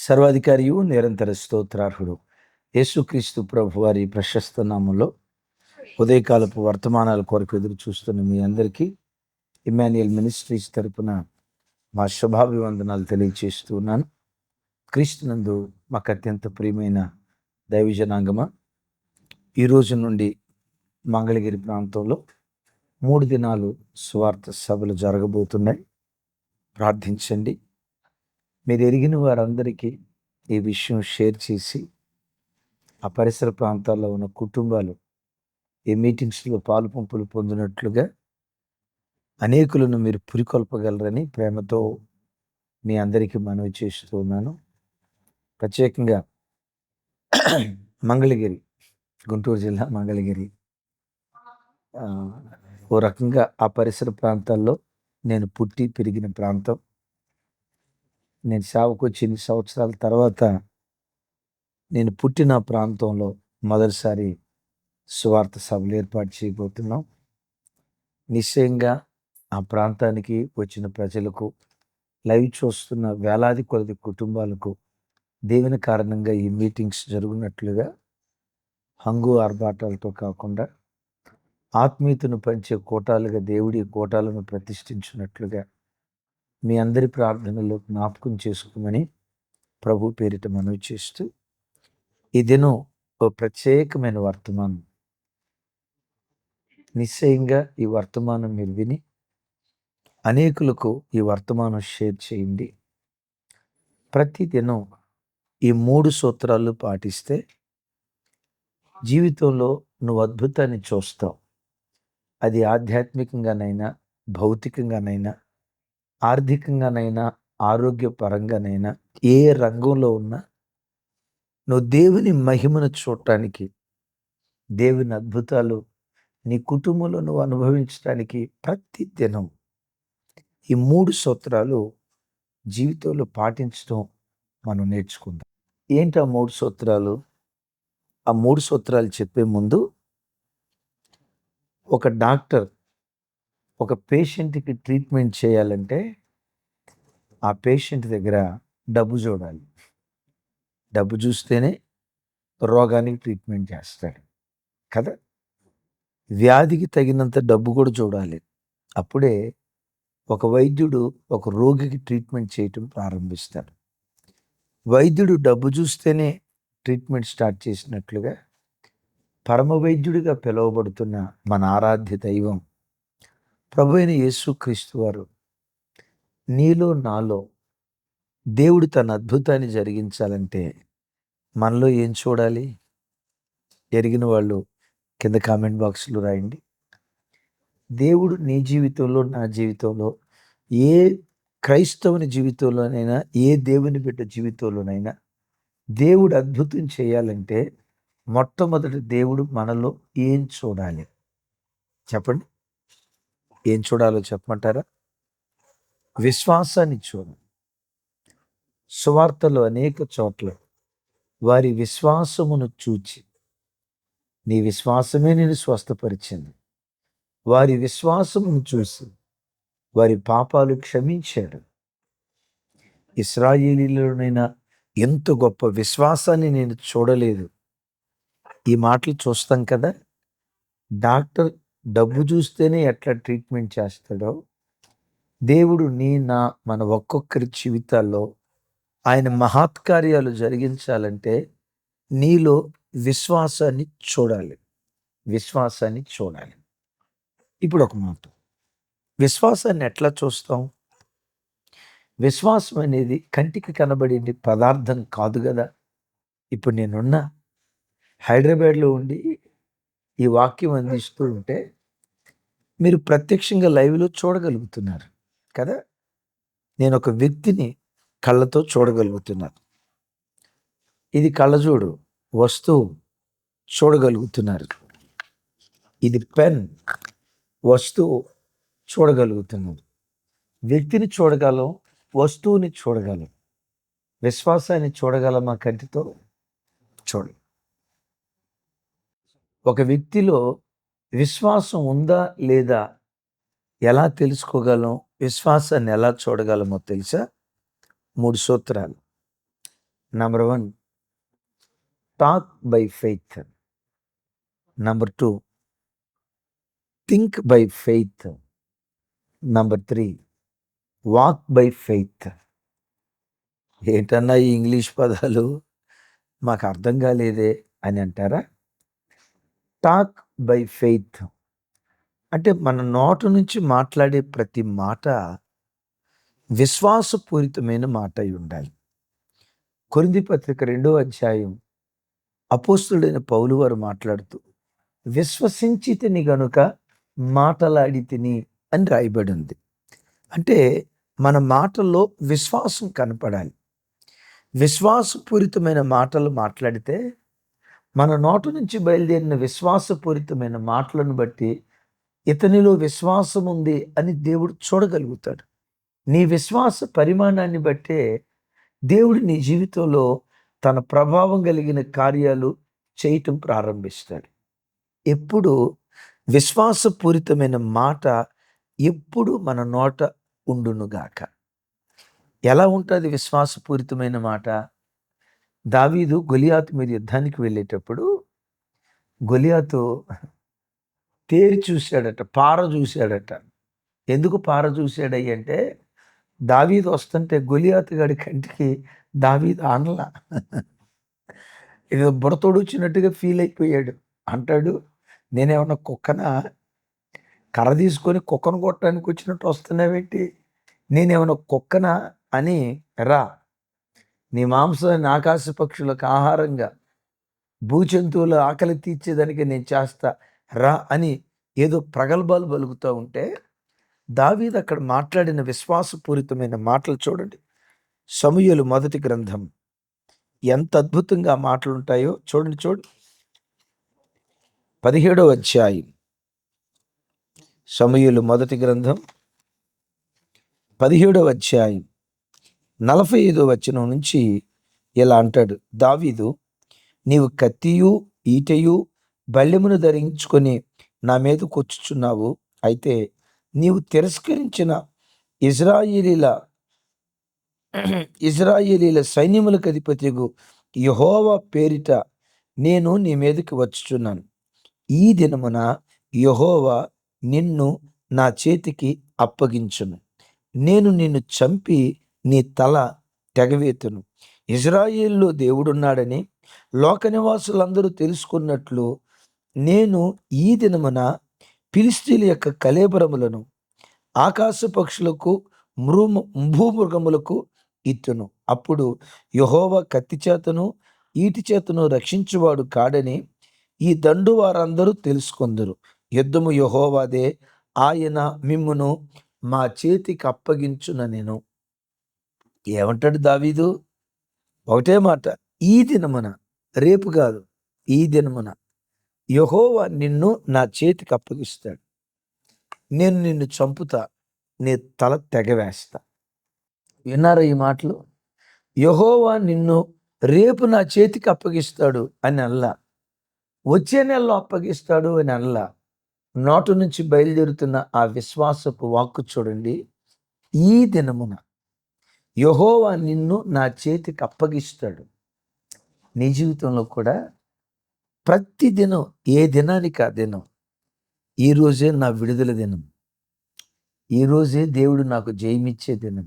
సర్వాధికారియు నిరంతర స్తోత్రార్హుడు యేసుక్రీస్తు ప్రభు వారి ప్రశస్త నామంలో ఉదయకాలపు వర్తమానాల కొరకు ఎదురు చూస్తున్న మీ అందరికీ ఇమాన్యుయల్ మినిస్ట్రీస్ తరపున మా శుభాభివందనాలు తెలియజేస్తూ ఉన్నాను. క్రీస్తునందు మాకు అత్యంత ప్రియమైన దైవజనాంగమ, ఈరోజు నుండి మంగళగిరి ప్రాంతంలో 3 దినాలు స్వార్థ సభలు జరగబోతున్నాయి. ప్రార్థించండి. మీరు ఎరిగిన వారందరికీ ఈ విషయం షేర్ చేసి ఆ పరిసర ప్రాంతాల్లో ఉన్న కుటుంబాలు ఈ మీటింగ్స్లో పాలు పంపులు పొందినట్లుగా అనేకులను మీరు పురికొల్పగలరని ప్రేమతో మీ అందరికీ మనవి చేస్తూ ఉన్నాను. ప్రత్యేకంగా మంగళగిరి, గుంటూరు జిల్లా మంగళగిరి, ఓ రకంగా ఆ పరిసర ప్రాంతాల్లో నేను పుట్టి పెరిగిన ప్రాంతం. నేను సేవకు వచ్చి 8 సంవత్సరాల తర్వాత నేను పుట్టిన ప్రాంతంలో మొదటిసారి సువార్త సభలు ఏర్పాటు చేయబోతున్నాం. నిశ్చయంగా ఆ ప్రాంతానికి వచ్చిన ప్రజలకు, లైవ్ చూస్తున్న వేలాది కొలది కుటుంబాలకు దేవుని కారణంగా ఈ మీటింగ్స్ జరుగునట్లుగా హంగు ఆర్భాటాలతో కాకుండా ఆత్మీయతను పంచే కోటాలుగా దేవుడి కోటాలను ప్రతిష్ఠించినట్లుగా మీ అందరి ప్రార్థనలో జ్ఞాపకం చేసుకోమని ప్రభు పేరిట మనవి చేస్తూ, ఈ దినం ఓ ప్రత్యేకమైన వర్తమానం. నిశ్చయంగా ఈ వర్తమానం మీరు విని అనేకులకు ఈ వర్తమానం షేర్ చేయండి. ప్రతి దినం ఈ 3 సూత్రాలు పాటిస్తే జీవితంలో నువ్వు అద్భుతాన్ని చూస్తావు. అది ఆధ్యాత్మికంగానైనా, భౌతికంగానైనా, ఆర్థికంగానైనా, ఆరోగ్యపరంగానైనా, ఏ రంగంలో ఉన్నా నువ్వు దేవుని మహిమను చూడటానికి, దేవుని అద్భుతాలు నీ కుటుంబంలో నువ్వు అనుభవించడానికి ప్రతి దినం ఈ 3 సూత్రాలు జీవితంలో పాటించడం మనం నేర్చుకుందాం. ఏంటి ఆ 3 సూత్రాలు? ఆ 3 సూత్రాలు చెప్పే ముందు, ఒక డాక్టర్ ఒక పేషెంట్కి ట్రీట్మెంట్ చేయాలంటే ఆ పేషెంట్ దగ్గర డబ్బు చూడాలి. డబ్బు చూస్తేనే రోగానికి ట్రీట్మెంట్ చేస్తాడు కదా. వ్యాధికి తగినంత డబ్బు కూడా చూడాలి. అప్పుడే ఒక వైద్యుడు ఒక రోగికి ట్రీట్మెంట్ చేయటం ప్రారంభిస్తాడు. వైద్యుడు డబ్బు చూస్తేనే ట్రీట్మెంట్ స్టార్ట్ చేసినట్లుగా పరమ వైద్యుడిగా పిలువబడుతున్న మన ఆరాధ్య దైవం ప్రభు అయిన యేసుక్రీస్తు వారు నీలో నాలో దేవుడు తన అద్భుతాన్ని జరిగించాలంటే మనలో ఏం చూడాలి? ఎరిగిన వాళ్ళు కింద కామెంట్ బాక్స్లో రాయండి. దేవుడు నీ జీవితంలో, నా జీవితంలో, ఏ క్రైస్తవుని జీవితంలోనైనా, ఏ దేవుని బిడ్డ జీవితంలోనైనా దేవుడు అద్భుతం చేయాలంటే మొట్టమొదటి దేవుడు మనలో ఏం చూడాలి? చెప్పండి. ఏం చూడాలో చెప్పమంటారా? విశ్వాసాన్ని చూడాలి. సువార్తలో అనేక చోట్ల వారి విశ్వాసమును చూచి, నీ విశ్వాసమే నేను స్వస్థపరిచింది, వారి విశ్వాసమును చూసి వారి పాపాలు క్షమించాడు. ఇశ్రాయేలీయులనైనా ఎంత గొప్ప విశ్వాసాన్ని నేను చూడలేదు. ఈ మాటలు చూస్తాం కదా. డాక్టర్ డబ్బు చూస్తేనే ఎట్లా ట్రీట్మెంట్ చేస్తాడో, దేవుడు మన ఒక్కొక్కరి జీవితాల్లో ఆయన మహత్కార్యాలు జరిగించాలంటే నీలో విశ్వాసాన్ని చూడాలి. విశ్వాసాన్ని చూడాలి. ఇప్పుడు ఒక మాట, విశ్వాసాన్ని ఎట్లా చూస్తాం? విశ్వాసం అనేది కంటికి కనబడే పదార్థం కాదు కదా. ఇప్పుడు నేనున్న హైదరాబాద్లో ఉండి ఈ వాక్యం అందిస్తూ ఉంటే మీరు ప్రత్యక్షంగా లైవ్లో చూడగలుగుతున్నారు కదా. నేను ఒక వ్యక్తిని కళ్ళతో చూడగలుగుతున్నాను. ఇది కళ్ళజోడు వస్తువు చూడగలుగుతున్నారు. ఇది పెన్ వస్తువు చూడగలుగుతున్నారు. వ్యక్తిని చూడగలం, వస్తువుని చూడగలం. విశ్వాసాన్ని చూడగలమా కంటితో? చూడ. ఒక వ్యక్తిలో విశ్వాసం ఉందా లేదా ఎలా తెలుసుకోగలం? విశ్వాసాన్ని ఎలా చూడగలమో తెలుసా? 3 సూత్రాలు. Number 1, talk by faith. Number 2, think by faith. Number 3, walk by faith. ఏంటన్నా ఈ ఇంగ్లీష్ పదాలు మాకు అర్థం కాలేదే అని అంటారా? టాక్ బై ఫెయిత్ అంటే మన నోట నుంచి మాట్లాడే ప్రతి మాట విశ్వాసపూరితమైన మాట అయి ఉండాలి. కొరింథీ పత్రిక 2వ అధ్యాయం అపోస్తుడైన పౌలు వారు మాట్లాడుతూ విశ్వసించితిని గనుక మాటలాడితిని అని రాయబడి ఉంది. అంటే మన మాటల్లో విశ్వాసం కనపడాలి. విశ్వాసపూరితమైన మాటలు మాట్లాడితే మన నోట నుంచి బయలుదేరిన విశ్వాసపూరితమైన మాటలను బట్టి ఇతనిలో విశ్వాసం ఉంది అని దేవుడు చూడగలుగుతాడు. నీ విశ్వాస పరిమాణాన్ని బట్టే దేవుడు నీ జీవితంలో తన ప్రభావం కలిగిన కార్యాలు చేయటం ప్రారంభిస్తాడు. ఎప్పుడు విశ్వాసపూరితమైన మాట ఎప్పుడు మన నోట ఉండునుగాక. ఎలా ఉంటుంది విశ్వాసపూరితమైన మాట? దావీదు గొలియాతు మీద యుద్ధానికి వెళ్ళేటప్పుడు గొలియాతు తేరి చూశాడట, పార చూశాడట. ఎందుకు పార చూశాడయ్య అంటే దావీదు వస్తుంటే గొలియాతు గాడి కంటికి దావీదు ఆనలా. ఏదో బుడతోడు వచ్చినట్టుగా ఫీల్ అయిపోయాడు. అంటాడు, నేనేమన్నా కుక్కనా? కర్ర తీసుకొని కుక్కను కొట్టడానికి వచ్చినట్టు వస్తున్నావేంటి? నేనేమన్నా కుక్కనా అని రా, నీ మాంసాన్ని ఆకాశ పక్షులకు ఆహారంగా భూజంతువుల ఆకలి తీర్చేదానికి నేను చేస్తా రా అని ఏదో ప్రగల్భాలు పలుకుతూ ఉంటే దావీదు అక్కడ మాట్లాడిన విశ్వాసపూరితమైన మాటలు చూడండి. సమూయేలు మొదటి గ్రంథం ఎంత అద్భుతంగా మాటలు ఉంటాయో చూడండి. 17వ అధ్యాయం సమూయేలు మొదటి గ్రంథం 17వ అధ్యాయం 45వ వచనం నుంచి ఇలా అంటాడు దావీదు, నీవు కత్తియు ఈటెయు బల్లెమును ధరించుకొని నా మీదకు వచ్చుచున్నావు. అయితే నీవు తిరస్కరించిన ఇజ్రాయేలీల సైన్యములకు అధిపతిగు యెహోవా పేరిట నేను నీ మీదకి వచ్చుచున్నాను. ఈ దినమున యెహోవా నిన్ను నా చేతికి అప్పగించును. నేను నిన్ను చంపి నీ తల తెగవేతును. ఇజ్రాయేలులో దేవుడున్నాడని లోక నివాసులందరూ తెలుసుకున్నట్లు నేను ఈ దినమున ఫిలిష్తీయుల యొక్క కళేబరములను ఆకాశ పక్షులకు భూమృగములకు ఇత్తును. అప్పుడు యెహోవా కత్తి చేతను ఈటి చేతను రక్షించువాడు కాడని ఈ దండు వారందరూ తెలుసుకొందరు. యుద్ధము యెహోవాదే, ఆయన మిమ్మును మా చేతికి అప్పగించుననెను. ఏమంటాడు దావీదు? ఒకటే మాట, ఈ దినమున, రేపు కాదు, ఈ దినమున యెహోవా నిన్ను నా చేతికి అప్పగిస్తాడు. నేను నిన్ను చంపుతా, నీ తల తెగవేస్తా. విన్నారా ఈ మాటలు? యెహోవా నిన్ను రేపు నా చేతికి అప్పగిస్తాడు అని అనలా, వచ్చే నెలలో అప్పగిస్తాడు అని అనలా. నోటు నుంచి బయలుదేరుతున్న ఆ విశ్వాసపు వాక్కు చూడండి. ఈ దినమున యెహోవా నిన్ను నా చేతికి అప్పగిస్తాడు. నీ జీవితంలో కూడా ప్రతి దినం, ఏ దినానికి ఆ దినం, ఈరోజే నా విడుదల దినం, ఈరోజే దేవుడు నాకు జయమిచ్చే దినం,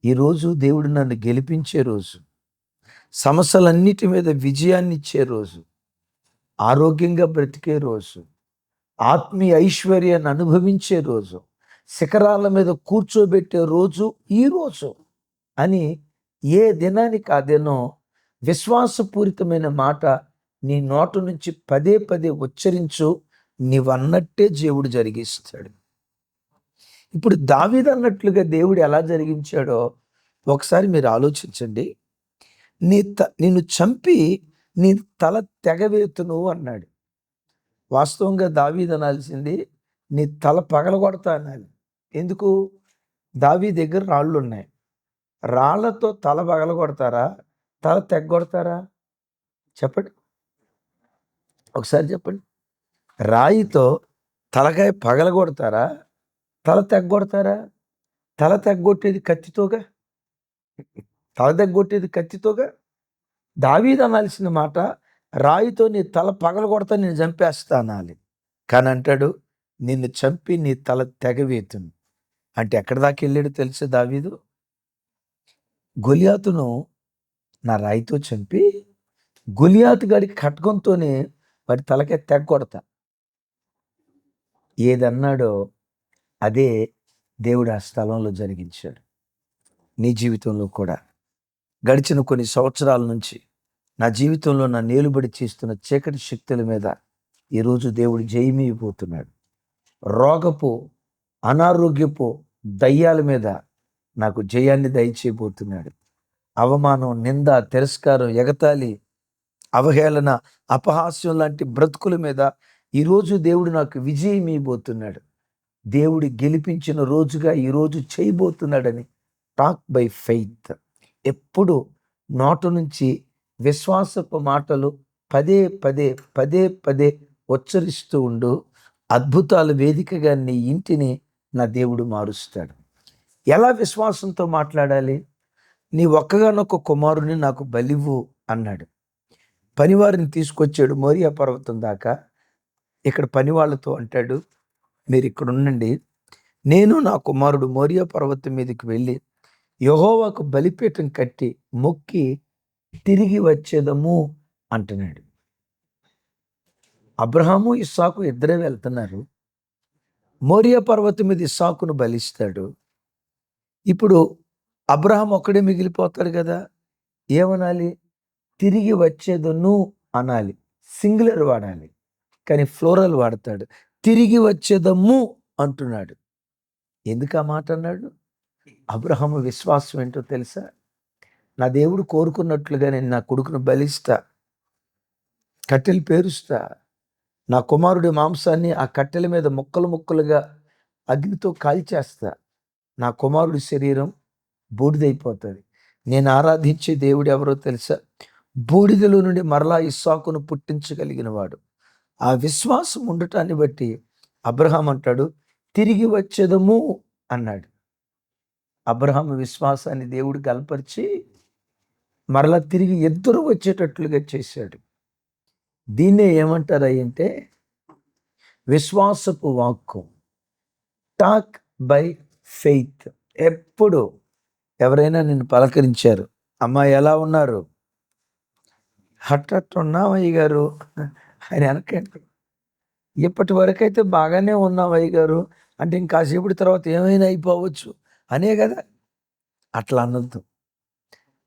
ఈరోజు దేవుడు నన్ను గెలిపించే రోజు, సమస్యలన్నిటి మీద విజయాన్ని ఇచ్చే రోజు, ఆరోగ్యంగా బ్రతికే రోజు, ఆత్మీయ ఐశ్వర్యాన్ని అనుభవించే రోజు, శిఖరాల మీద కూర్చోబెట్టే రోజు ఈ రోజు అని ఏ దినానికి ఆ దినం విశ్వాసపూరితమైన మాట నీ నోటు నుంచి పదే పదే ఉచ్చరించు, నీవన్నట్టే దేవుడు జరిగిస్తాడు. ఇప్పుడు దావీదు అన్నట్లుగా దేవుడు ఎలా జరిగించాడో ఒకసారి మీరు ఆలోచించండి. నిన్ను చంపి నీ తల తెగవేతును అన్నాడు. వాస్తవంగా దావీదు అనాల్సింది నీ తల పగలగొడతా అనాలి. ఎందుకు? దావీదు దగ్గర రాళ్ళు ఉన్నాయి. రాళ్లతో తల పగలగొడతారా, తల తెగ్గొడతారా? చెప్పండి, ఒకసారి చెప్పండి. రాయితో తలకాయ పగలగొడతారా, తల తెగ్గొడతారా? తల తెగ్గొట్టేది కత్తితోగా. తల దగ్గొట్టేది కత్తితోగా. దావీదు అనాల్సిన మాట, రాయితో నీ తల పగలగొడతా, నేను చంపేస్తా అనాలి. కానీ అంటాడు, నిన్ను చంపి నీ తల తెగవేతును. అంటే ఎక్కడి దాకా వెళ్ళాడు తెలుసా దావీదు? గొలియాతును నా రాయితో చంపి, గొలియాతు గాడికి ఖడ్గంతోనే వాడి తలకే తెగొడతా. ఏదన్నాడో అదే దేవుడు ఆ స్థలంలో జరిగించాడు. నీ జీవితంలో కూడా గడిచిన కొన్ని సంవత్సరాల నుంచి నా జీవితంలో నా నేలుబడి చేస్తున్న చీకటి శక్తుల మీద ఈరోజు దేవుడు జయమీయబోతున్నాడు. రోగపు, అనారోగ్యపు దయ్యాల మీద నాకు జయాన్ని దయచేయబోతున్నాడు. అవమానం, నింద, తిరస్కారం, ఎగతాళి, అవహేళన, అపహాస్యం లాంటి బ్రతుకుల మీద ఈరోజు దేవుడు నాకు విజయం ఇవ్వబోతున్నాడు. దేవుడు గెలిపించిన రోజుగా ఈరోజు చేయబోతున్నాడని టాక్ బై ఫెయిత్. ఎప్పుడు నోటు నుంచి విశ్వాసపు మాటలు పదే పదే పదే పదే ఉచ్చరిస్తూ ఉండు. అద్భుతాల వేదికగా నీ ఇంటిని నా దేవుడు మారుస్తాడు. ఎలా విశ్వాసంతో మాట్లాడాలి? నీ ఒక్కగానొక్క కుమారుని నాకు బలివ్వు అన్నాడు. పనివారిని తీసుకొచ్చాడు మోరియా పర్వతం దాకా. ఇక్కడ పని వాళ్ళతో అంటాడు, మీరు ఇక్కడ ఉండండి, నేను నా కుమారుడు మోరియా పర్వతం మీదకి వెళ్ళి యెహోవాకు బలిపీఠం కట్టి మొక్కి తిరిగి వచ్చేదము అంటున్నాడు. అబ్రహాము, ఇస్సాకు ఇద్దరే వెళ్తున్నారు. మోరియా పర్వతం మీద ఇస్సాకును బలిస్తాడు. ఇప్పుడు అబ్రహాం ఒక్కడే మిగిలిపోతాడు కదా. ఏమనాలి? తిరిగి వచ్చేదను అనాలి. సింగులర్ వాడాలి, కానీ ఫ్లోరల్ వాడతాడు. తిరిగి వచ్చేదము అంటున్నాడు. ఎందుకు ఆ మాట అన్నాడు? అబ్రహాము విశ్వాసం ఏంటో తెలుసా? నా దేవుడు కోరుకున్నట్లుగా నేను నా కొడుకును బలిస్తా, కట్టెలు పేరుస్తా, నా కుమారుడి మాంసాన్ని ఆ కట్టెల మీద ముక్కలు ముక్కలుగా అగ్నితో కాల్చేస్తా, నా కుమారుడి శరీరం బూడిదైపోతుంది. నేను ఆరాధించే దేవుడు ఎవరో తెలుసా? బూడిదలో నుండి మరలా ఇస్సాకును పుట్టించగలిగిన వాడు. ఆ విశ్వాసం ఉండటాన్ని బట్టి అబ్రహాం అంటాడు, తిరిగి వచ్చేదము అన్నాడు. అబ్రహాం విశ్వాసాన్ని దేవుడు గలపరిచి మరలా తిరిగి ఇద్దరు వచ్చేటట్లుగా చేశాడు. దీన్నే ఏమంటారు అంటే విశ్వాసపు వాక్కు, టాక్ బై ఫెయిత్. ఎప్పుడు ఎవరైనా నిన్ను పలకరించారు, అమ్మాయి ఎలా ఉన్నారు, హఠాత్ ఉన్నాం అయ్య గారు ఆయన వెనకండి, ఇప్పటి వరకు అయితే బాగానే ఉన్నాం అయ్య గారు అంటే ఇంకాసేపటి తర్వాత ఏమైనా అయిపోవచ్చు అనే కదా. అట్లా అనొద్దు.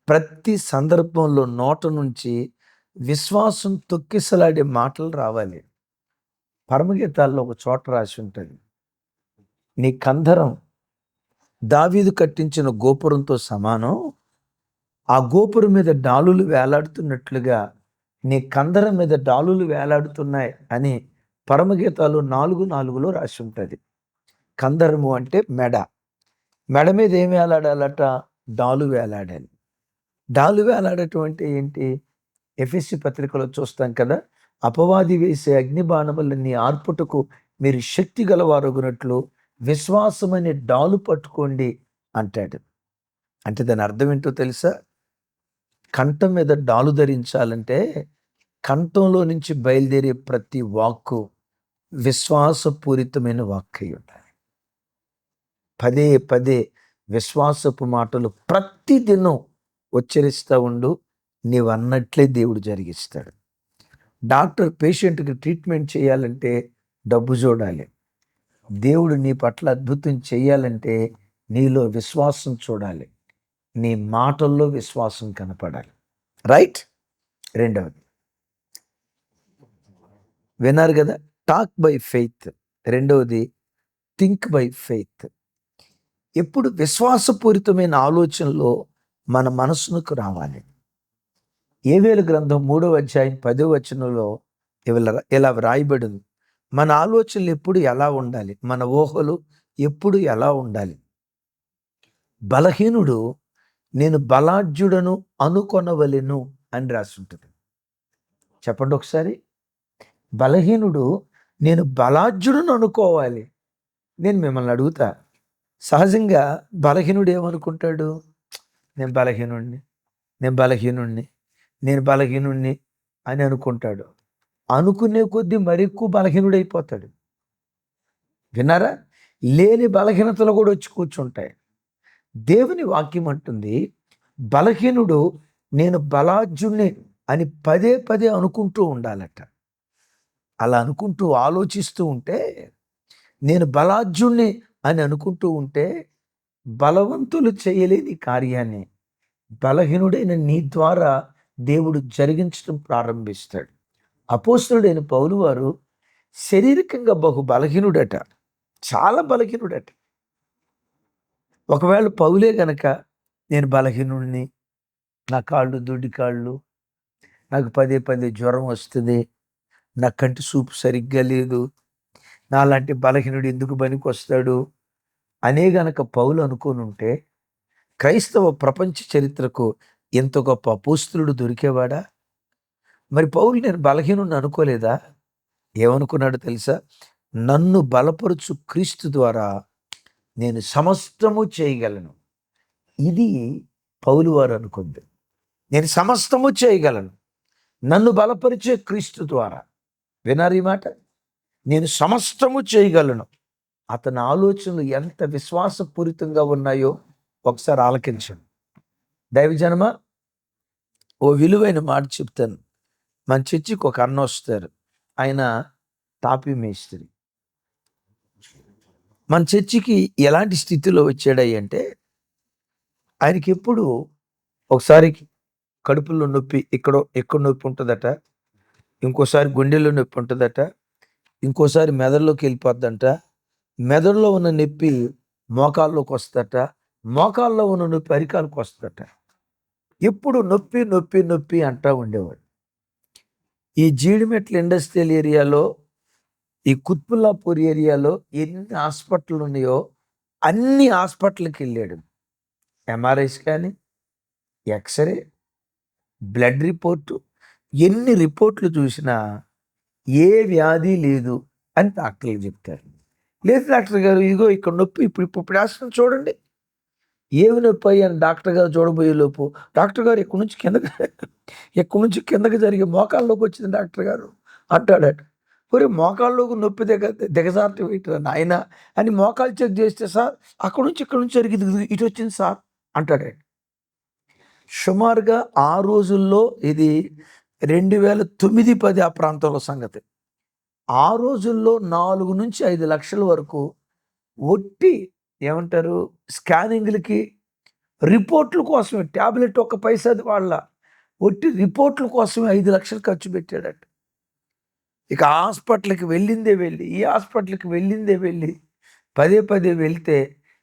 ప్రతి సందర్భంలో నోట నుంచి విశ్వాసం తొక్కిసలాడే మాటలు రావాలి. పరమగీతాల్లో ఒక చోట రాసి ఉంటుంది, నీ కందరం దావీదు కట్టించిన గోపురంతో సమానం, ఆ గోపురం మీద డాలులు వేలాడుతున్నట్లుగా నీ కందరం మీద డాలులు వేలాడుతున్నాయి అని పరమగీతాలు 4:4లో రాసి ఉంటుంది. కందరము అంటే మెడ, మెడ మీద ఏం వేలాడాలట? డాలు వేలాడాలి. డాలు వేలాడటం అంటే ఏంటి? ఎఫెసీ పత్రికలో చూస్తాం కదా, అపవాది వేసే అగ్నిబాణములన్నీ ఆర్పుటకు మీరు శక్తి గలవారగునట్లు విశ్వాసం అనే డాలు పట్టుకోండి అంటాడు. అంటే దాని అర్థం ఏంటో తెలుసా? కంఠం మీద డాలు ధరించాలంటే కంఠంలో నుంచి బయలుదేరే ప్రతి వాక్కు విశ్వాసపూరితమైన వాక్కు అయి ఉండాలి. పదే పదే విశ్వాసపు మాటలు ప్రతిదినం ఉచ్చరిస్తూ ఉండు, నీవు అన్నట్లే దేవుడు జరిగిస్తాడు. డాక్టర్ పేషెంట్కి ట్రీట్మెంట్ చేయాలంటే డబ్బు చూడాలి. దేవుడు నీ పట్ల అద్భుతం చేయాలంటే నీలో విశ్వాసం చూడాలి, నీ మాటల్లో విశ్వాసం కనపడాలి. రైట్? రెండవది విన్నారు కదా, టాక్ బై ఫెయిత్. రెండవది థింక్ బై ఫెయిత్. ఎప్పుడు విశ్వాసపూరితమైన ఆలోచనలో మన మనసుకు రావాలి. యోవేలు గ్రంథం 3:10 ఇలా వ్రాయబడింది, మన ఆలోచనలు ఎప్పుడు ఎలా ఉండాలి, మన ఊహలు ఎప్పుడు ఎలా ఉండాలి? బలహీనుడు నేను బలాఢ్యుడను అనుకొనవలెను అని రాసి ఉంటుంది. చెప్పండి ఒకసారి. బలహీనుడు నేను బలాఢ్యుడను అనుకోవాలి. నేను మిమ్మల్ని అడుగుతా, సహజంగా బలహీనుడు ఏమనుకుంటాడు? నేను బలహీనుణ్ణి, నేను బలహీనుణ్ణి, నేను బలహీనుణ్ణి అని అనుకుంటాడు. అనుకునే కొద్దీ మరెక్కువ బలహీనుడైపోతాడు. విన్నారా? లేని బలహీనతలు కూడా వచ్చి కూర్చుంటాయి. దేవుని వాక్యం అంటుంది, బలహీనుడు నేను బలాఢ్యుణ్ణి అని పదే పదే అనుకుంటూ ఉండాలట. అలా అనుకుంటూ ఆలోచిస్తూ ఉంటే, నేను బలాఢ్యుణ్ణి అని అనుకుంటూ ఉంటే, బలవంతులు చేయలేని కార్యాన్ని బలహీనుడైన నీ ద్వారా దేవుడు జరిగించడం ప్రారంభిస్తాడు. అపోస్తలుడైన పౌలు వారు శారీరకంగా బహు బలహీనుడట, చాలా బలహీనుడట. ఒకవేళ పౌలే గనక నేను బలహీనుడిని, నా కాళ్ళు దొడ్డి కాళ్ళు, నాకు పదే పదే జ్వరం వస్తుంది, నా కంటి చూపు సరిగ్గా లేదు, నాలాంటి బలహీనుడు ఎందుకు పనికొస్తాడు అనే గనక పౌలు అనుకోని ఉంటే, క్రైస్తవ ప్రపంచ చరిత్రకు ఎంత గొప్ప అపోస్తలుడు దొరికేవాడా? మరి పౌలు నేను బలహీనుడిని అనుకోలేదా? ఏమనుకున్నాడో తెలుసా? నన్ను బలపరుచు క్రీస్తు ద్వారా నేను సమస్తము చేయగలను. ఇది పౌలు వారు అనుకుంది. నేను సమస్తము చేయగలను, నన్ను బలపరిచే క్రీస్తు ద్వారా. వినారు ఈ మాట? నేను సమస్తము చేయగలను. అతని ఆలోచనలు ఎంత విశ్వాసపూరితంగా ఉన్నాయో ఒకసారి ఆలకించండి. దైవజనమ, ఓ విలువైన మాట చెప్తాను. మన చర్చికి ఒక అన్న వస్తారు. ఆయన తాపీ మేస్త్రి. మన చర్చికి ఎలాంటి స్థితిలో వచ్చాడంటే, ఆయనకి ఎప్పుడు ఒకసారి కడుపులో నొప్పి, ఎక్కడ నొప్పి ఉంటుందట, ఇంకోసారి గుండెల్లో నొప్పి ఉంటుందట, ఇంకోసారి మెదడులోకి వెళ్ళిపోద్దంట, మెదడులో ఉన్న నొప్పి మోకాల్లోకి వస్తుందట, మోకాల్లో ఉన్న నొప్పి అరికాలకు వస్తుందట. ఎప్పుడు నొప్పి నొప్పి నొప్పి అంటూ ఉండేవాడు. ఈ జీడిమెట్ల ఇండస్ట్రియల్ ఏరియాలో, ఈ కుత్బుల్లాపూర్ ఏరియాలో ఎన్ని హాస్పిటల్ ఉన్నాయో అన్ని హాస్పిటల్కి వెళ్ళాడు. ఎంఆర్ఐస్ కానీ, ఎక్స్రే, బ్లడ్ రిపోర్టు, ఎన్ని రిపోర్ట్లు చూసినా ఏ వ్యాధి లేదు అని డాక్టర్లు చెప్తారు. లేదు డాక్టర్ గారు, ఇదిగో ఇక్కడ నొప్పి, ఇప్పుడు వేస్తున్నాం చూడండి, ఏమి నొప్పి అని డాక్టర్ గారు చూడబోయే లోపు, డాక్టర్ గారు ఎక్కడి నుంచి కిందకి జరిగి మోకాల్లోకి వచ్చింది డాక్టర్ గారు అంటాడట. ఒరే, మోకాల్లోకి నొప్పి దిగజారటం ఏంటి నాయన అని మోకాలు చెక్ చేస్తే, సార్ అక్కడ నుంచి జరిగింది, ఇటు వచ్చింది సార్ అంటాడు. సుమారుగా ఆ రోజుల్లో ఇది 2009-10 ఆ ప్రాంతంలో సంగతి. ఆ రోజుల్లో 4-5 లక్షల వరకు ఒట్టి ఏమంటారు స్కానింగ్లకి, రిపోర్ట్ల కోసమే, ట్యాబ్లెట్ ఒక్క పైసాది వాళ్ళ, ఒట్టి రిపోర్ట్ల కోసమే 5 లక్షలు ఖర్చు పెట్టాడట. ఇక హాస్పిటల్కి వెళ్ళిందే వెళ్ళి, ఈ హాస్పిటల్కి వెళ్ళిందే వెళ్ళి, పదే పదే వెళ్తే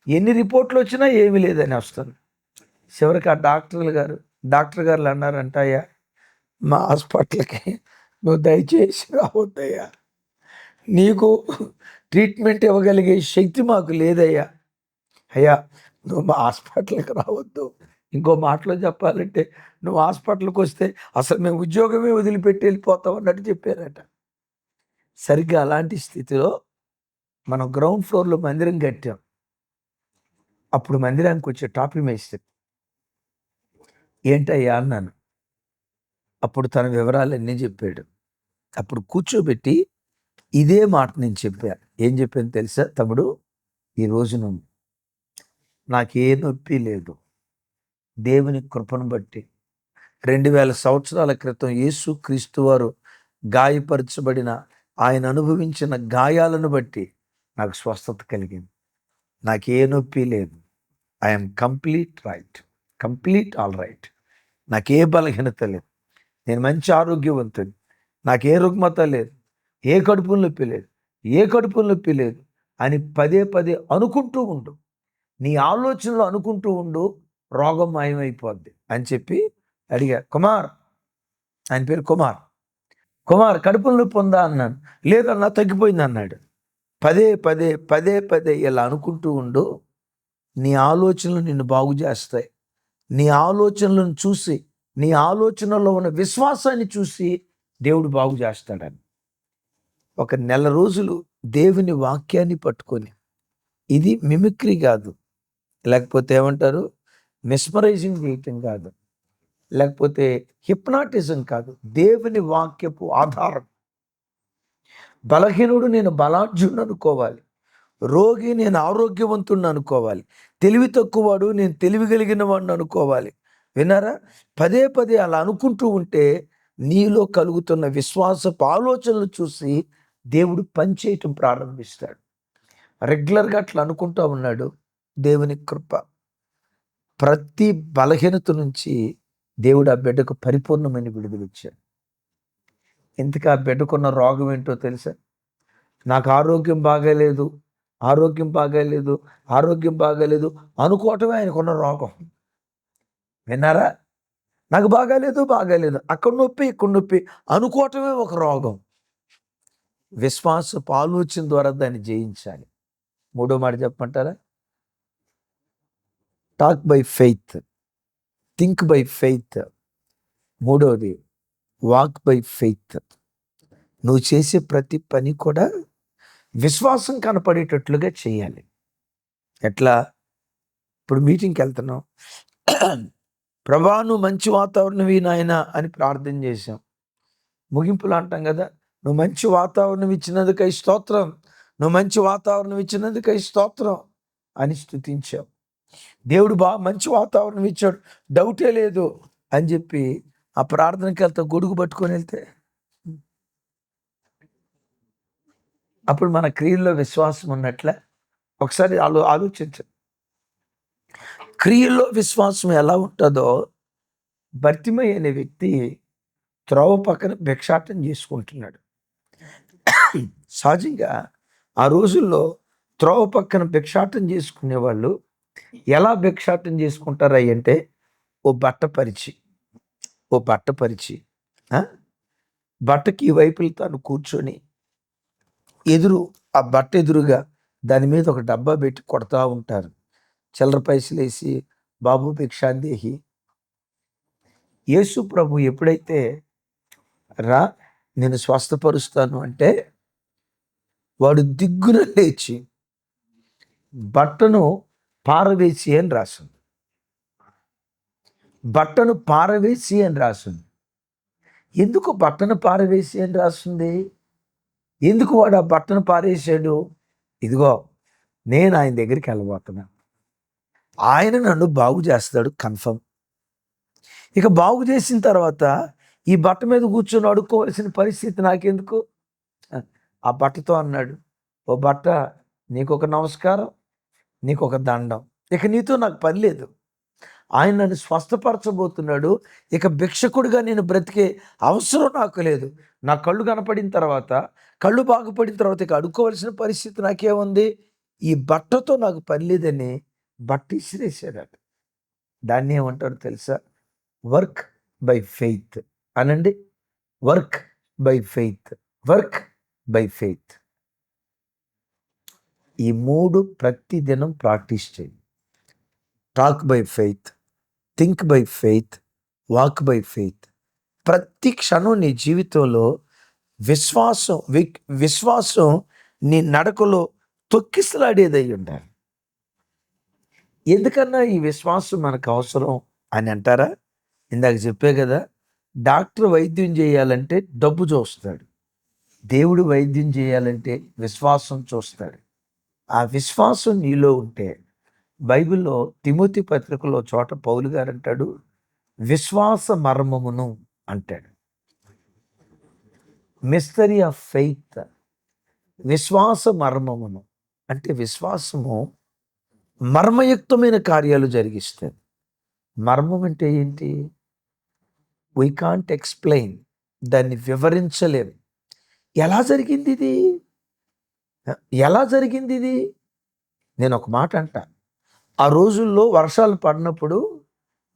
ఎన్ని రిపోర్ట్లు వచ్చినా ఏమీ లేదని వస్తుంది. చివరికి ఆ డాక్టర్ గారు అన్నారంట, అయ్యా మా హాస్పిటల్కి నువ్వు దయచేసి రావద్దయ్యా, నీకు ట్రీట్మెంట్ ఇవ్వగలిగే శక్తి మాకు లేదయ్యా, అయ్యా నువ్వు మా హాస్పిటల్కి రావద్దు. ఇంకో మాటలో చెప్పాలంటే, నువ్వు హాస్పిటల్కి వస్తే అసలు మేము ఉద్యోగమే వదిలిపెట్టి వెళ్ళిపోతాం అన్నట్టు చెప్పారట. సరిగ్గా అలాంటి స్థితిలో మనం గ్రౌండ్ ఫ్లోర్లో మందిరం కట్టాం. అప్పుడు మందిరానికి వచ్చే టాపీ మేస్త్రి, ఏంటయ్యా అన్నాను. అప్పుడు తన వివరాలన్నీ చెప్పాడు. అప్పుడు కూర్చోబెట్టి ఇదే మాట నేను చెప్పాను. ఏం చెప్పాను తెలుసా తమ్ముడు, ఈ రోజు నుండి నాకే నొప్పి లేదు. దేవుని కృపను బట్టి 2000 సంవత్సరాల క్రితం యేసు క్రీస్తు వారు గాయపరచబడిన, ఆయన అనుభవించిన గాయాలను బట్టి నాకు స్వస్థత కలిగింది. నాకే నొప్పి లేదు. I'm complete all right. నాకే బలహీనత లేదు. నేను మంచి ఆరోగ్యవంతుని. నాకే రుగ్మత లేదు, ఏ కడుపుల నొప్పి లేదు అని పదే పదే అనుకుంటూ ఉండు. నీ ఆలోచనలో అనుకుంటూ ఉండు, రోగం మాయమైపోద్ది అని చెప్పి అడిగా. ఆయన పేరు కుమార్ కడుపుల నొప్పి ఉందా అన్నాను. లేదన్నా తగ్గిపోయింది అన్నాడు. పదే పదే ఇలా అనుకుంటూ ఉండు, నీ ఆలోచనలు నిన్ను బాగు చేస్తాయి. నీ ఆలోచనలను చూసి, నీ ఆలోచనలో ఉన్న విశ్వాసాన్ని చూసి దేవుడు బాగు చేస్తాడని. ఒక నెల రోజులు దేవుని వాక్యాన్ని పట్టుకొని, ఇది మిమిక్రీ కాదు, లేకపోతే ఏమంటారు మెస్మరైజింగ్ చేయటం కాదు, లేకపోతే హిప్నాటిజం కాదు. దేవుని వాక్యపు ఆధారం. బలహీనుడు నేను బలాఢ్యుని అనుకోవాలి, రోగి నేను ఆరోగ్యవంతుడిని అనుకోవాలి, తెలివి తక్కువవాడు నేను తెలివి కలిగిన వాడిని అనుకోవాలి. విన్నారా? పదే పదే అలా అనుకుంటూ ఉంటే నీలో కలుగుతున్న విశ్వాసపు ఆలోచనలు చూసి దేవుడు పనిచేయటం ప్రారంభిస్తాడు. రెగ్యులర్గా అట్లా అనుకుంటూ ఉన్నాడు. దేవుని కృప. ప్రతి బలహీనత నుంచి దేవుడు ఆ బిడ్డకు పరిపూర్ణమైన విడుదలిచ్చాడు. ఎందుకు ఆ బిడ్డకున్న రోగం ఏంటో తెలుసా? నాకు ఆరోగ్యం బాగాలేదు, ఆరోగ్యం బాగాలేదు, ఆరోగ్యం బాగాలేదు అనుకోవటమే ఆయనకున్న రోగం. విన్నారా? నాకు బాగాలేదు, బాగాలేదు, అక్కడ నొప్పి, ఇక్కడ నొప్పి అనుకోవటమే ఒక రోగం. విశ్వాసపు ఆలోచన ద్వారా దాన్ని జయించాలి. మూడో మాట చెప్పమంటారా? Talk by faith, think by faith. మూడోది వాక్ బై ఫెయిత్. నువ్వు చేసే ప్రతి పని కూడా విశ్వాసం కనపడేటట్లుగా చేయాలి. ఎట్లా? ఇప్పుడు మీటింగ్కి వెళ్తున్నావు, ప్రభా నువ్వు మంచి వాతావరణం నాయన అని ప్రార్థన చేశాం. ముగింపులు అంటాం కదా, నువ్వు మంచి వాతావరణం ఇచ్చినందుకై స్తోత్రం, నువ్వు మంచి వాతావరణం ఇచ్చినందుకై స్తోత్రం అని స్తుతించావు. దేవుడు మంచి వాతావరణం ఇచ్చాడు, డౌటే లేదు అని చెప్పి ఆ ప్రార్థనకి వెళ్తా గొడుగు పట్టుకొని వెళ్తే అప్పుడు మన క్రియల్లో విశ్వాసం ఉన్నట్లే? ఒకసారి ఆలోచించండి. క్రియల్లో విశ్వాసం ఎలా ఉంటుందో, భర్తిమయ్య అనే వ్యక్తి త్రోవ పక్కన భిక్షాటం చేసుకుంటున్నాడు. సహజంగా ఆ రోజుల్లో త్రోవ పక్కన భిక్షాటం చేసుకునే వాళ్ళు ఎలా భిక్షాటం చేసుకుంటారా అంటే, ఓ బట్ట పరిచి బట్టకి వైపులు తాను కూర్చొని ఆ బట్ట ఎదురుగా దాని మీద ఒక డబ్బా పెట్టి కొడతా ఉంటారు. చిల్లర పైసలు వేసి, బాబు భిక్షాందేహి. యేసు ప్రభు ఎప్పుడైతే రా నేను స్వస్థపరుస్తాను అంటే వాడు దిగ్గున లేచి బట్టను పారవేసి అని రాసింది. బట్టను పారవేసి అని రాసింది. ఎందుకు బట్టను పారవేసి అని రాసింది? ఎందుకు వాడు ఆ బట్టను పారేసాడు? ఇదిగో నేను ఆయన దగ్గరికి వెళ్ళబోతున్నాను, ఆయన నన్ను బాగు చేస్తాడు కన్ఫర్మ్. ఇక బాగు చేసిన తర్వాత ఈ బట్ట మీద కూర్చొని అడుక్కోవాల్సిన పరిస్థితి నాకెందుకు? ఆ బట్టతో అన్నాడు, ఓ బట్ట నీకు ఒక నమస్కారం, నీకు ఒక దండం, ఇక నీతో నాకు పని లేదు. ఆయన నన్ను స్వస్థపరచబోతున్నాడు, ఇక భిక్షకుడిగా నేను బ్రతికే అవసరం నాకు లేదు. నా కళ్ళు కనపడిన తర్వాత, కళ్ళు బాగుపడిన తర్వాత ఇక అడుక్కోవలసిన పరిస్థితి నాకేముంది? ఈ బట్టతో నాకు పని లేదని బట్ట ఇసిరేసాడట. దాన్ని ఏమంటారు తెలుసా? వర్క్ బై ఫెయిత్ అనండి. Work by faith, work by faith. ఈ మూడు ప్రతి దినం ప్రాక్టీస్ చేయండి. Talk by faith, think by faith, walk by faith. ప్రతి క్షణం నీ జీవితంలో విశ్వాసం నీ నడకలో తొక్కిసలాడేదై ఉండాలి. ఎందుకన్నా ఈ విశ్వాసం మనకు అవసరం అని అంటారా? ఇందాక చెప్పే కదా, డాక్టర్ వైద్యం చేయాలంటే డబ్బు చూస్తాడు, దేవుడు వైద్యం చేయాలంటే విశ్వాసం చూస్తాడు. ఆ విశ్వాసం నీలో ఉంటే, బైబిల్లో తిమోతి పత్రికలో చోట పౌలు గారు అంటాడు, విశ్వాస మర్మమును అంటాడు. మిస్టరీ ఆఫ్ ఫెయిత్, విశ్వాస మర్మమును అంటే విశ్వాసము మర్మయుక్తమైన కార్యాలు జరిగిస్తుంది. మర్మం అంటే ఏంటి? వీ కాంట్ ఎక్స్ప్లెయిన్, దాన్ని వివరించలేము. ఎలా జరిగింది ఇది? ఎలా జరిగింది ఇది? నేను ఒక మాట అంటా, ఆ రోజుల్లో వర్షాలు పడినప్పుడు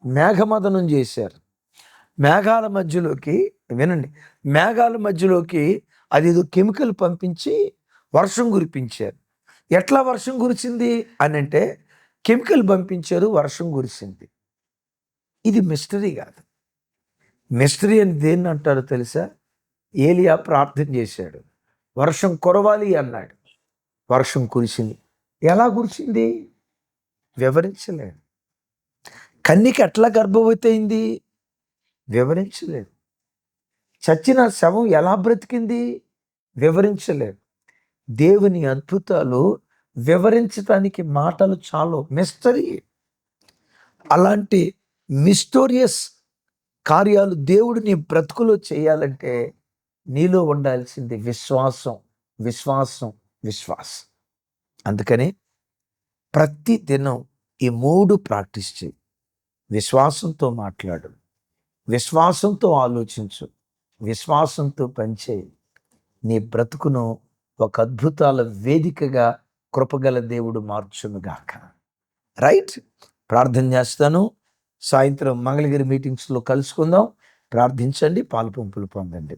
మేఘమదనం చేశారు. మేఘాల మధ్యలోకి, వినండి, మేఘాల మధ్యలోకి అదేదో కెమికల్ పంపించి వర్షం కురిపించారు. ఎట్లా వర్షం కురిసింది అని అంటే, కెమికల్ పంపించారు, వర్షం కురిసింది. ఇది మిస్టరీ కాదు. మిస్టరీ అని దేన్ని అంటారో తెలుసా? ఏలియా ప్రార్థన చేశాడు, వర్షం కురవాలి అన్నాడు, వర్షం కురిసింది. ఎలా కురిసింది? వివరించలేడు. కన్యక ఎట్లా గర్భవతి అయింది? వివరించలేదు. చచ్చిన శవం ఎలా బ్రతికింది? వివరించలేదు. దేవుని అద్భుతాలు వివరించటానికి మాటలు చాలు, మిస్టరీ. అలాంటి మిస్టోరియస్ కార్యాలు దేవుడు నీ బ్రతుకులో చేయాలంటే నీలో ఉండాల్సింది విశ్వాసం, విశ్వాసం, విశ్వాసం. అందుకని ప్రతి దినం ఈ 3 ప్రాక్టీస్ చేయి. విశ్వాసంతో మాట్లాడు, విశ్వాసంతో ఆలోచించు, విశ్వాసంతో పనిచేయి. నీ బ్రతుకును ఒక అద్భుతాల వేదికగా కృపగల దేవుడు మార్చునుగాక. రైట్. ప్రార్థన చేస్తాను. సాయంత్రం మంగళగిరి మీటింగ్స్లో కలుసుకుందాం. ప్రార్థించండి, పాలు పంపులు పొందండి.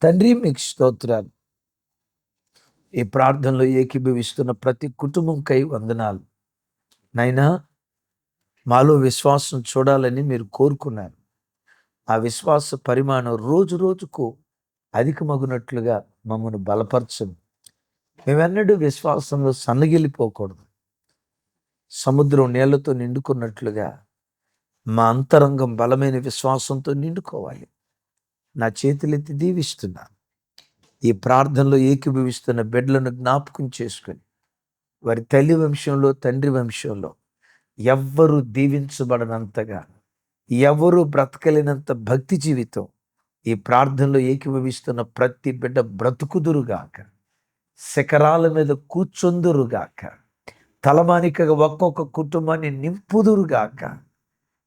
తండ్రి, మీకు స్తోత్రాలు. ఈ ప్రార్థనలో ఏకీభవిస్తున్న ప్రతి కుటుంబంకై వందనాలు. నైనా, మాలో విశ్వాసం చూడాలని మీరు కోరుకున్నారు. ఆ విశ్వాస పరిమాణం రోజు రోజుకు అధికమగునట్లుగా మమ్మల్ని బలపరచండి. మేమెన్నడూ విశ్వాసంలో సన్నగిల్లిపోకూడదు. సముద్రం నీళ్లతో నిండుకున్నట్లుగా మా అంతరంగం బలమైన విశ్వాసంతో నిండుకోవాలి. నా చేతులెత్తి దీవిస్తున్నాను. ఈ ప్రార్థనలో ఏకీభవిస్తున్న బిడ్డలను జ్ఞాపకం చేసుకొని వారి తల్లి వంశంలో, తండ్రి వంశంలో ఎవ్వరూ దీవించబడనంతగా, ఎవరు బ్రతకలేనంత భక్తి జీవితం ఈ ప్రార్థనలో ఏకీభవిస్తున్న ప్రతి బిడ్డ బ్రతుకుదురుగాక, శిఖరాల మీద కూర్చొందురుగాక, తలమానికగా ఒక్కొక్క కుటుంబాన్ని నింపుదురుగాక.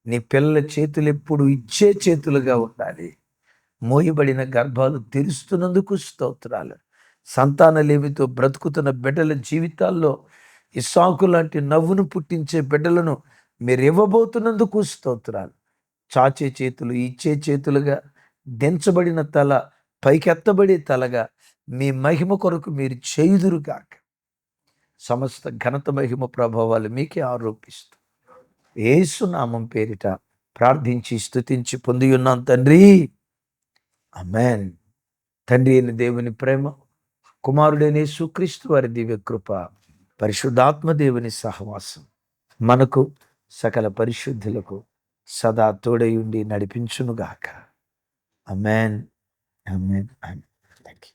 నీ పిల్లల చేతులు ఎప్పుడు ఇచ్చే చేతులుగా ఉండాలి. మోయబడిన గర్భాలు తెరుస్తున్నందుకు స్తోత్రాలు. సంతానలేమితో బ్రతుకుతున్న బిడ్డల జీవితాల్లో ఇస్సాకు లాంటి నవ్వును పుట్టించే బిడ్డలను మీరు ఇవ్వబోతున్నందుకు స్తోత్రాలు. చాచే చేతులు ఇచ్చే చేతులుగా, దించబడిన తల పైకెత్తబడే తలగా మీ మహిమ కొరకు మీరు చేయుదురుగాక. సమస్త ఘనత, మహిమ, ప్రభావాలు మీకే ఆరోపిస్తూ యేసు నామం పేరిట ప్రార్థించి స్తుతించి పొంది ఉన్నాం తండ్రి. ఆమేన్. తండ్రి అయిన దేవుని ప్రేమ, కుమారుడైన యేసుక్రీస్తు వారి దివ్య కృప, పరిశుద్ధాత్మ దేవుని సహవాసం మనకు సకల పరిశుద్ధులకు సదా తోడై ఉండి నడిపించునుగాక. ఆమేన్. ఆమేన్. ఆమేన్. థాంక్యూ.